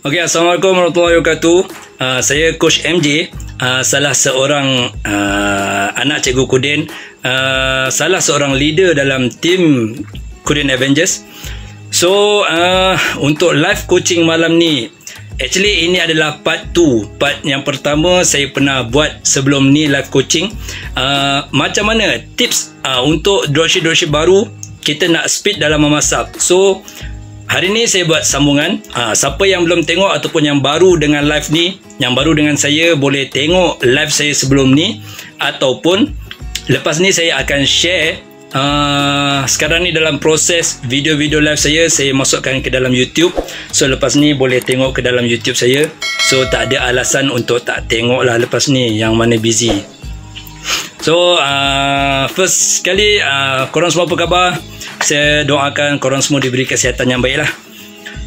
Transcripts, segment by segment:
Okey, Assalamualaikum warahmatullahi wabarakatuh. Saya Coach MJ, salah seorang anak Cikgu Kudin, salah seorang leader dalam tim Kudin Avengers. So, untuk live coaching malam ni, actually ini adalah part 2. Part yang pertama saya pernah buat sebelum ni live coaching. Macam mana tips untuk dropship baru kita nak speed dalam memasak. So, hari ni saya buat sambungan. Siapa yang belum tengok ataupun yang baru dengan live ni, yang baru dengan saya, boleh tengok live saya sebelum ni, ataupun lepas ni saya akan share. Sekarang ni dalam proses video-video live saya masukkan ke dalam YouTube. So lepas ni boleh tengok ke dalam YouTube saya. So tak ada alasan untuk tak tengok lah lepas ni, yang mana busy. So first sekali, korang semua apa khabar? Saya doakan korang semua diberi kesihatan yang baik lah.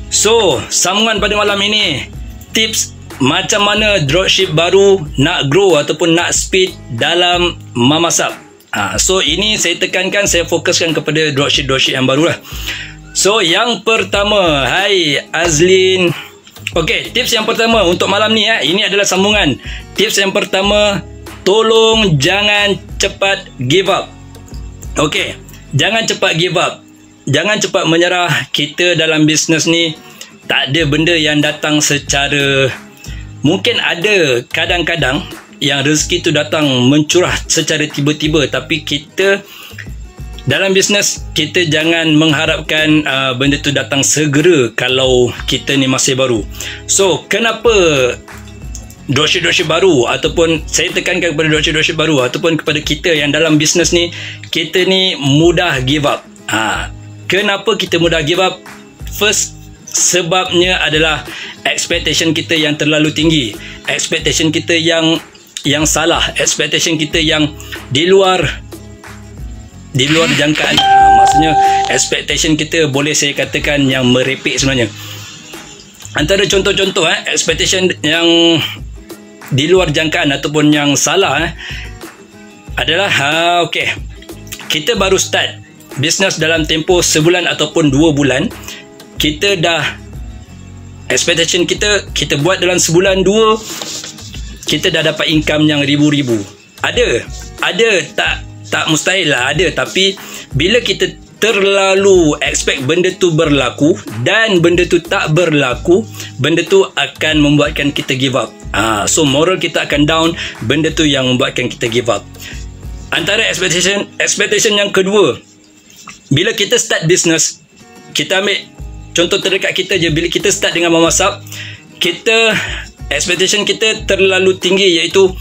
So, sambungan pada malam ini, tips macam mana dropship baru nak grow ataupun nak speed dalam memasak. So, ini saya tekankan, saya fokuskan kepada dropship yang baru lah. So, yang pertama, hai Azlin. Okay, tips yang pertama untuk malam ni, ini adalah sambungan. Tips yang pertama, tolong jangan cepat give up. Okay, jangan cepat give up. Jangan cepat menyerah. Kita dalam bisnes ni tak ada benda yang datang secara, mungkin ada kadang-kadang yang rezeki tu datang mencurah secara tiba-tiba, tapi kita dalam bisnes kita jangan mengharapkan benda tu datang segera kalau kita ni masih baru. So kenapa dropship baru, ataupun saya tekankan kepada dropship baru ataupun kepada kita yang dalam bisnes ni, kita ni mudah give up. Kenapa kita mudah give up? First, sebabnya adalah expectation kita yang terlalu tinggi, expectation kita yang salah, expectation kita yang di luar jangkaan. Maksudnya expectation kita boleh saya katakan yang merepek sebenarnya. Antara contoh-contoh expectation yang di luar jangkaan ataupun yang salah adalah okey, kita baru start bisnes dalam tempoh sebulan ataupun 2 bulan, kita dah expectation kita buat dalam sebulan 2 kita dah dapat income yang ribu-ribu. Ada tak mustahil lah ada, tapi bila kita terlalu expect benda tu berlaku dan benda tu tak berlaku, benda tu akan membuatkan kita give up. So moral kita akan down, benda tu yang membuatkan kita give up. Antara expectation yang kedua, bila kita start business, kita ambil contoh terdekat kita je, bila kita start dengan memasak, kita expectation kita terlalu tinggi, iaitu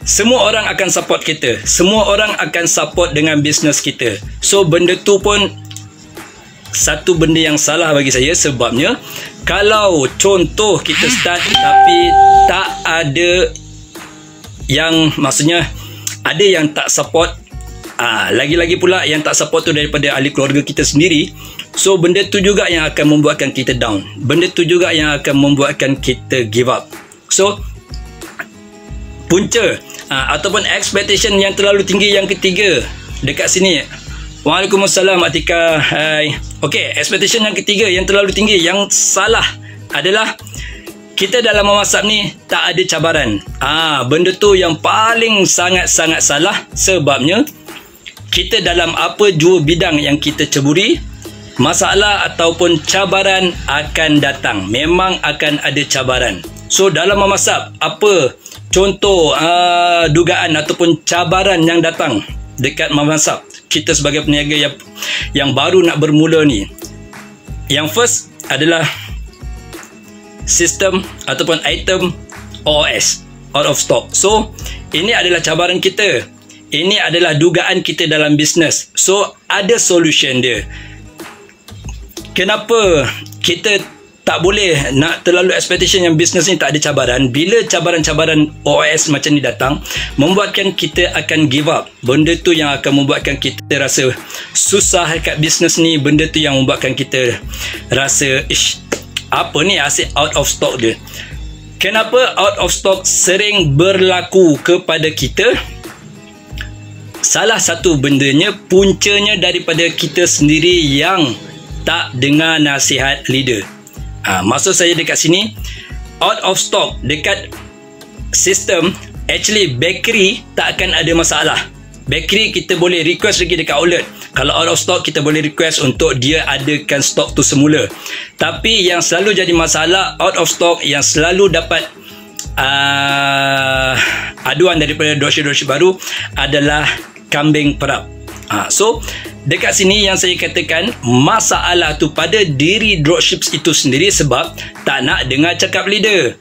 semua orang akan support kita, semua orang akan support dengan bisnes kita. So benda tu pun satu benda yang salah bagi saya, sebabnya kalau contoh kita start tapi tak ada yang, maksudnya ada yang tak support, lagi-lagi pula yang tak support tu daripada ahli keluarga kita sendiri, so benda tu juga yang akan membuatkan kita down, benda tu juga yang akan membuatkan kita give up. So punca ataupun expectation yang terlalu tinggi yang ketiga dekat sini. Waalaikumsalam Atika, hai. Okey, expectation yang ketiga yang terlalu tinggi, yang salah adalah kita dalam memasak ni tak ada cabaran. Benda tu yang paling sangat-sangat salah, sebabnya kita dalam apa jua bidang yang kita ceburi, masalah ataupun cabaran akan datang. Memang akan ada cabaran. So dalam memasak, apa contoh dugaan ataupun cabaran yang datang dekat memasak kita sebagai peniaga yang baru nak bermula ni? Yang first adalah sistem ataupun item OOS, out of stock. So ini adalah cabaran kita, ini adalah dugaan kita dalam bisnes. So ada solution dia. Kenapa kita tak boleh nak terlalu expectation yang bisnes ni tak ada cabaran? Bila cabaran-cabaran OOS macam ni datang, membuatkan kita akan give up. Benda tu yang akan membuatkan kita rasa susah kat bisnes ni. Benda tu yang membuatkan kita rasa, apa ni, asyik out of stock je. Kenapa out of stock sering berlaku kepada kita? Salah satu bendanya, puncanya daripada kita sendiri yang tak dengar nasihat leader. Maksud saya dekat sini, out of stock dekat sistem, actually bakery tak akan ada masalah. Bakery kita boleh request lagi dekat outlet. Kalau out of stock, kita boleh request untuk dia adakan stok tu semula. Tapi yang selalu jadi masalah, out of stock, yang selalu dapat aduan daripada dropship baru adalah kambing perap. So dekat sini yang saya katakan, masalah tu pada diri dropships itu sendiri, sebab tak nak dengar cakap leader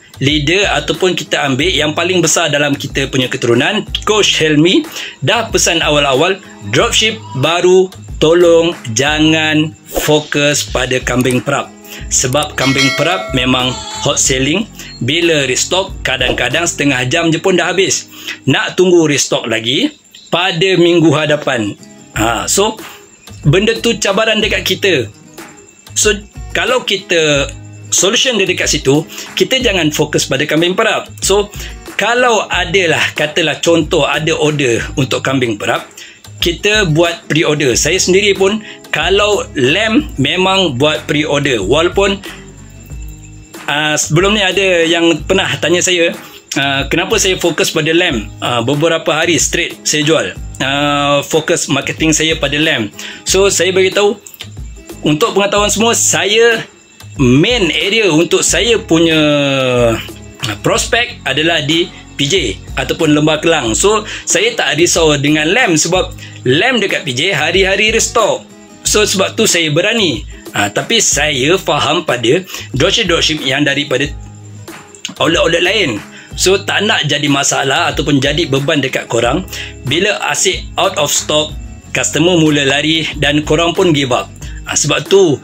ataupun kita ambil yang paling besar dalam kita punya keturunan, Coach Helmi dah pesan awal-awal, dropship baru tolong jangan fokus pada kambing perap, sebab kambing perap memang hot selling. Bila restock, kadang-kadang setengah jam je pun dah habis, nak tunggu restock lagi pada minggu hadapan. So benda tu cabaran dekat kita. So kalau kita solution dia dekat situ, kita jangan fokus pada kambing perap. So kalau adalah, katalah contoh ada order untuk kambing perap, kita buat pre-order. Saya sendiri pun kalau lamb memang buat pre-order, walaupun sebelum ni ada yang pernah tanya saya, kenapa saya fokus pada lamb. Beberapa hari straight saya jual, fokus marketing saya pada lamb. So saya beritahu, untuk pengetahuan semua, saya main area untuk saya punya prospek adalah di PJ ataupun Lembah Kelang. So saya tak risau dengan lamb, sebab lamb dekat PJ hari-hari restock. So sebab tu saya berani. Tapi saya faham pada dropship yang daripada outlet-outlet lain. So tak nak jadi masalah ataupun jadi beban dekat korang. Bila asyik out of stock, customer mula lari dan korang pun give up. Sebab tu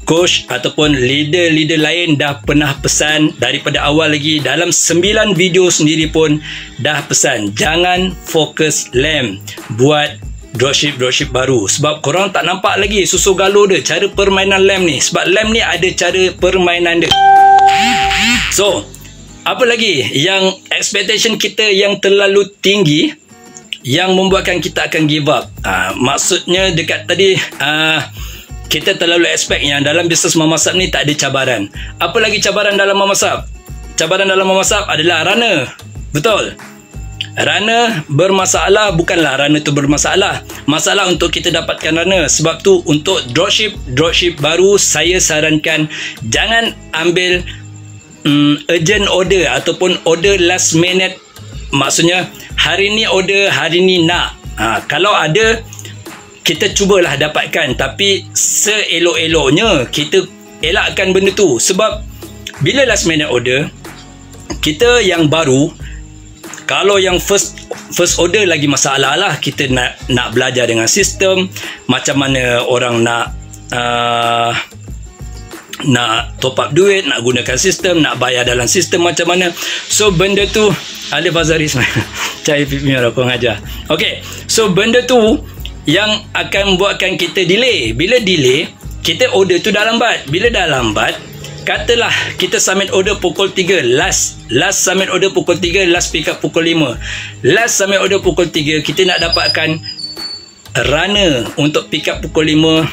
coach ataupun leader-leader lain dah pernah pesan daripada awal lagi, dalam 9 video sendiri pun dah pesan, jangan fokus lamb, buat dropship baru, sebab korang tak nampak lagi susu galur dia, cara permainan lamb ni. Sebab lamb ni ada cara permainan dia. So apa lagi yang expectation kita yang terlalu tinggi, yang membuatkan kita akan give up. Maksudnya dekat tadi, kita terlalu expect yang dalam bisnes memasak ni tak ada cabaran. Apa lagi cabaran dalam memasak? Cabaran dalam memasak adalah runner. Betul. Runner bermasalah, bukanlah runner tu bermasalah. Masalah untuk kita dapatkan runner. Sebab tu untuk dropship baru, saya sarankan jangan ambil urgent order ataupun order last minute. Maksudnya hari ni order, hari ni nak. Kalau ada, kita cubalah dapatkan, tapi seelok-eloknya kita elakkan benda tu. Sebab bila last minute order, kita yang baru, kalau yang first order lagi masalah lah. Kita nak belajar dengan sistem, macam mana orang nak top up duit, nak gunakan sistem, nak bayar dalam sistem macam mana. So benda tu Alif Azaris cari pipi merah aku mengajar. Okay, so benda tu yang akan buatkan kita delay. Bila delay, kita order tu dah lambat. Bila dah lambat, katalah kita submit order pukul 3, last submit order pukul 3, last pick up pukul 5. Last submit order pukul 3, kita nak dapatkan runner untuk pick up pukul 5.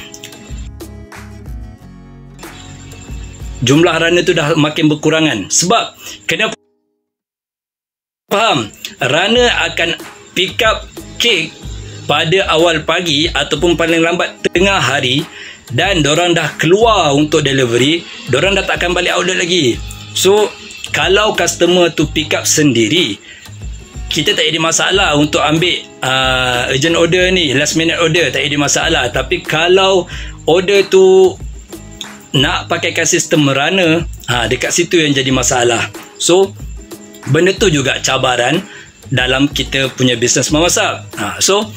Jumlah runner tu dah makin berkurangan. Sebab kena faham, runner akan pick up cake pada awal pagi ataupun paling lambat tengah hari, dan dorang dah keluar untuk delivery, dorang dah tak akan balik outlet lagi. So kalau customer tu pick up sendiri, kita tak ada masalah untuk ambil urgent order ni, last minute order, tak ada masalah. Tapi kalau order tu nak pakaikan sistem runner, dekat situ yang jadi masalah. So benda tu juga cabaran dalam kita punya bisnes memasak. So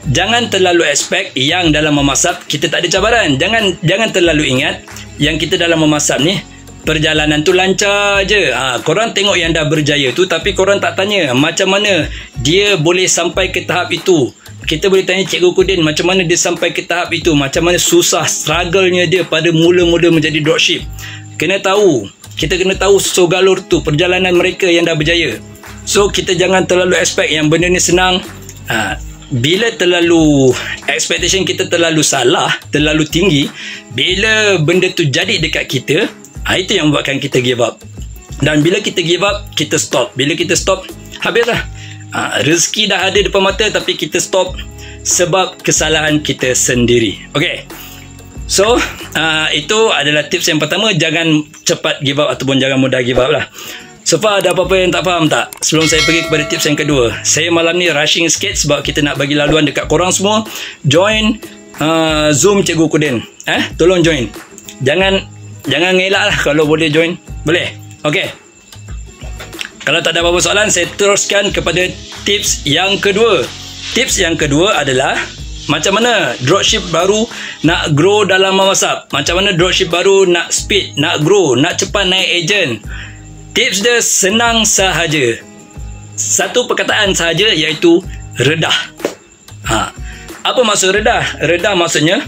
jangan terlalu expect yang dalam memasak kita tak ada cabaran. Jangan terlalu ingat yang kita dalam memasak ni perjalanan tu lancar je. Korang tengok yang dah berjaya tu, tapi korang tak tanya macam mana dia boleh sampai ke tahap itu. Kita boleh tanya Cikgu Kudin macam mana dia sampai ke tahap itu, macam mana susah struggle-nya dia pada mula-mula menjadi dropship. Kita kena tahu susu galur tu, perjalanan mereka yang dah berjaya. So kita jangan terlalu expect yang benda ni senang. Bila terlalu expectation kita terlalu salah, terlalu tinggi, bila benda tu jadi dekat kita, Itu yang membuatkan kita give up. Dan bila kita give up, kita stop. Bila kita stop, habislah. Rezeki dah ada depan mata tapi kita stop sebab kesalahan kita sendiri. Okay. So, itu adalah tips yang pertama. Jangan cepat give up ataupun jangan mudah give up lah. So far ada apa-apa yang tak faham tak? Sebelum saya pergi kepada tips yang kedua, saya malam ni rushing sikit sebab kita nak bagi laluan dekat korang semua. Join Zoom Cikgu Kudin. Tolong join. Jangan ngelak lah kalau boleh join. Boleh? Okay. Kalau tak ada apa-apa soalan, saya teruskan kepada tips yang kedua. Tips yang kedua adalah macam mana dropship baru nak grow dalam WhatsApp. Macam mana dropship baru nak speed, nak grow, nak cepat naik agent. Tips dia senang sahaja. Satu perkataan sahaja, iaitu redah. Apa maksud redah? Redah maksudnya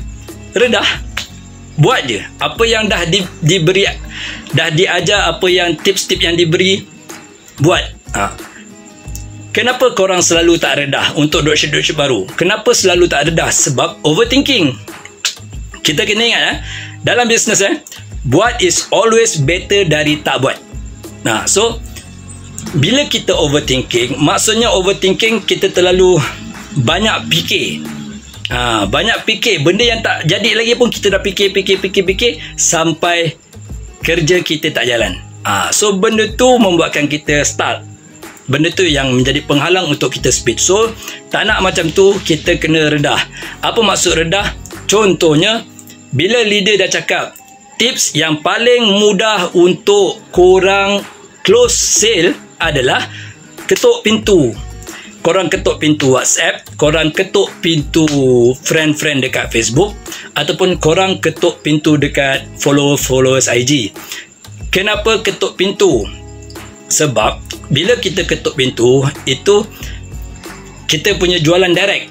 redah. Buat je apa yang dah diberi, dah diajar, apa yang tips-tips yang diberi, buat. Kenapa korang selalu tak redah untuk dropship baru? Kenapa selalu tak redah? Sebab overthinking. Kita kena ingat dalam bisnes buat is always better dari tak buat. So bila kita overthinking, maksudnya overthinking kita terlalu banyak fikir. Banyak fikir benda yang tak jadi lagi pun kita dah fikir sampai kerja kita tak jalan. So benda tu membuatkan kita stuck. Benda tu yang menjadi penghalang untuk kita speed. So tak nak macam tu, kita kena redah. Apa maksud redah? Contohnya, bila leader dah cakap tips yang paling mudah untuk korang close sale adalah ketuk pintu. Korang ketuk pintu WhatsApp, korang ketuk pintu friend-friend dekat Facebook, ataupun korang ketuk pintu dekat followers IG. Kenapa ketuk pintu? Sebab bila kita ketuk pintu, itu kita punya jualan direct,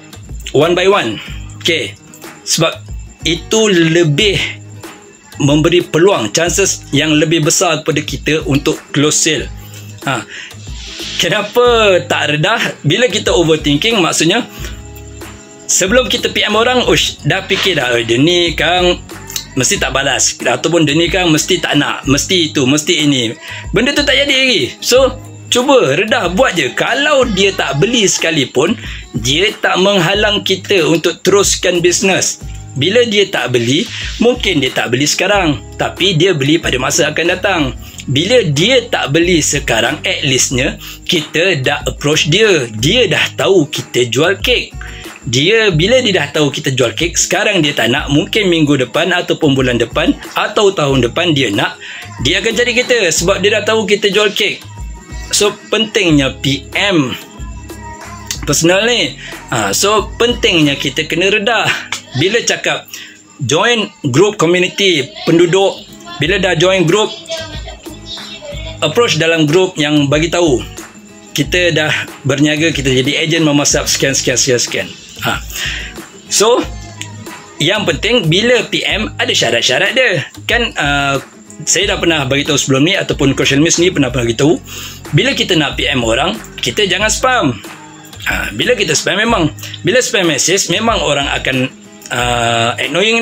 one by one. Okay. Sebab itu lebih memberi peluang, chances yang lebih besar kepada kita untuk close sale. Kenapa tak redah? Bila kita overthinking, maksudnya sebelum kita PM orang, dah fikir dah, dia ni kan mesti tak balas, ataupun dia ni kan mesti tak nak, mesti itu, mesti ini. Benda tu tak jadi lagi. So cuba redah, buat je. Kalau dia tak beli sekalipun, dia tak menghalang kita untuk teruskan bisnes. Bila dia tak beli, mungkin dia tak beli sekarang, tapi dia beli pada masa akan datang. Bila dia tak beli sekarang, at leastnya kita dah approach dia. Dia dah tahu kita jual kek. Bila dia dah tahu kita jual kek, sekarang dia tak nak, mungkin minggu depan ataupun bulan depan atau tahun depan dia nak, dia akan cari kita sebab dia dah tahu kita jual kek. So pentingnya PM personal ni. So pentingnya kita kena redah. Bila cakap join group community penduduk, bila dah join group, approach dalam group yang bagi tahu kita dah berniaga, kita jadi ejen memasak sekian. So yang penting bila PM ada syarat-syarat dia. Kan saya dah pernah bagi tahu sebelum ni, ataupun Coach Elmis ni pernah bagi tahu, bila kita nak PM orang, kita jangan spam. Bila kita spam, memang bila spam message, memang orang akan annoying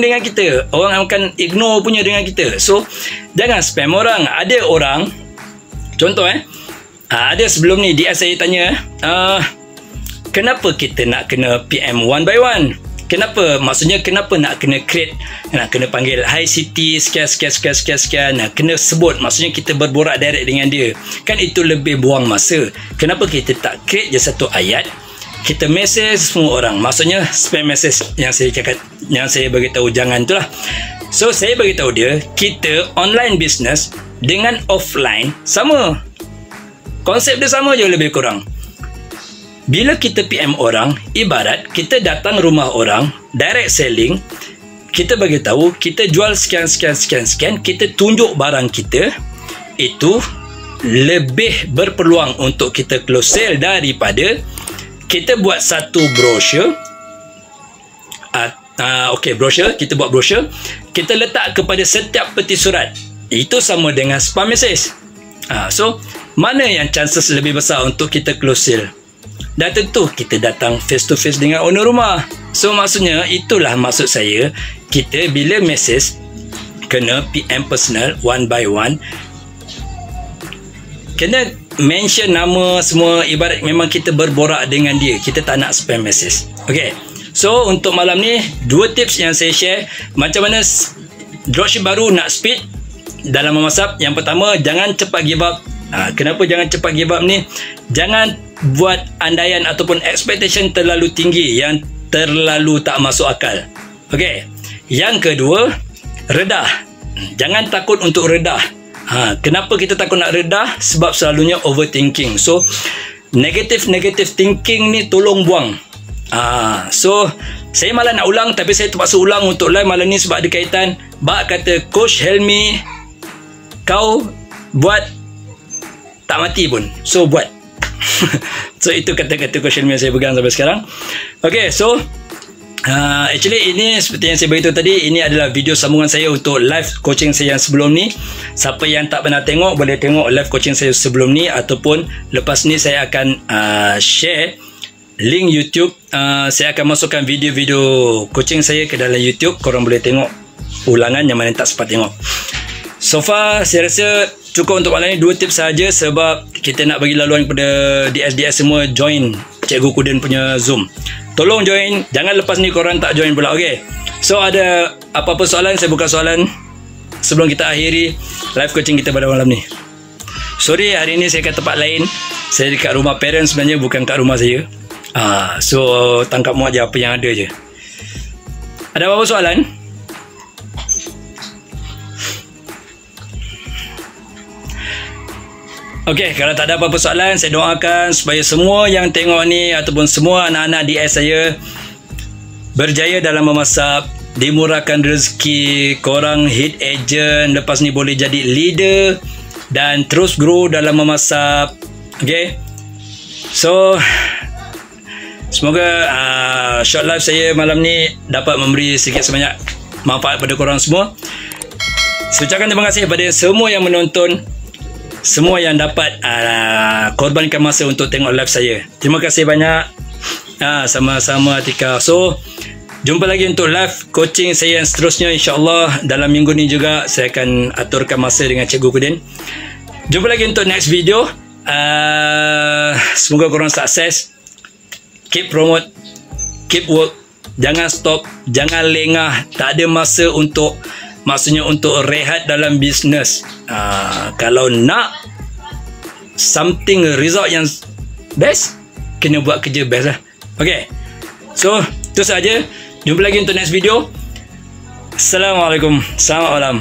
dengan kita. Orang akan ignore punya dengan kita. So jangan spam orang. Ada orang, contoh ada sebelum ni dia saya tanya, kenapa kita nak kena PM one by one? Kenapa? Maksudnya kenapa nak kena create, nak kena panggil hi Siti sekian, nak kena sebut, maksudnya kita berborak direct dengan dia. Kan itu lebih buang masa. Kenapa kita tak create je satu ayat, kita message semua orang? Maksudnya spam message yang saya cakap, yang saya bagi tahu jangan tu lah. So saya bagi tahu dia, kita online business dengan offline sama. Konsep dia sama je lebih kurang. Bila kita PM orang, ibarat kita datang rumah orang, direct selling, kita bagi tahu kita jual sekian, kita tunjuk barang kita, itu lebih berpeluang untuk kita close sale daripada kita buat satu brochure. Brochure, kita buat brochure, kita letak kepada setiap peti surat. Itu sama dengan spam message. So mana yang chances lebih besar untuk kita close sale? Dan tentu kita datang face to face dengan owner rumah. So maksudnya itulah maksud saya, kita bila message, kena PM personal one by one, kena mention nama semua, ibarat memang kita berborak dengan dia, kita tak nak spam message. Okay, so untuk malam ni 2 tips yang saya share macam mana dropship baru nak speed dalam memasak. Yang pertama, jangan cepat give up. Kenapa jangan cepat give up ni? Jangan buat andaian ataupun expectation terlalu tinggi yang terlalu tak masuk akal. Okey. Yang kedua, redah. Jangan takut untuk redah. Kenapa kita takut nak redah? Sebab selalunya overthinking. So negative thinking ni tolong buang. So saya malah nak ulang, tapi saya terpaksa ulang untuk live malam ni sebab ada kaitan. Bak kata Coach Helmi, kau buat tak mati pun, so buat. So itu kata-kata Coach Helmi yang saya pegang sampai sekarang. Okay, so actually ini seperti yang saya beritahu tadi, ini adalah video sambungan saya untuk live coaching saya yang sebelum ni. Siapa yang tak pernah tengok, boleh tengok live coaching saya sebelum ni, ataupun lepas ni saya akan share link YouTube. Saya akan masukkan video-video coaching saya ke dalam YouTube. Korang boleh tengok ulangan yang mana tak sempat tengok. So far saya rasa cukup untuk malam ni. 2 tips saja, sebab kita nak bagi laluan kepada DS semua join Cikgu Kuden punya Zoom. Tolong join, jangan lepas ni korang tak join pula. Okay, so ada apa-apa soalan, saya buka soalan sebelum kita akhiri live coaching kita pada malam ni. Sorry, hari ni saya kat tempat lain. Saya dekat rumah parents sebenarnya, bukan kat rumah saya. So tangkap muat je apa yang ada je. Ada apa-apa soalan? Okey, kalau tak ada apa-apa soalan, saya doakan supaya semua yang tengok ni ataupun semua anak-anak DS saya berjaya dalam memasak, dimurahkan rezeki, korang hit agent, lepas ni boleh jadi leader dan terus grow dalam memasak. Okey, so semoga short live saya malam ni dapat memberi sedikit sebanyak manfaat pada korang semua. Saya ucapkan terima kasih kepada semua yang menonton, semua yang dapat korbankan masa untuk tengok live saya. Terima kasih banyak. Sama-sama Atika. So jumpa lagi untuk live coaching saya yang seterusnya, insyaAllah dalam minggu ni juga saya akan aturkan masa dengan Cikgu Kuden. Jumpa lagi untuk next video. Semoga korang sukses. Keep promote, keep work, jangan stop, jangan lengah. Tak ada masa untuk, maksudnya untuk rehat dalam bisnes. Kalau nak something result yang best, kena buat kerja best lah. Okay, so itu saja. Jumpa lagi untuk next video. Assalamualaikum, selamat malam.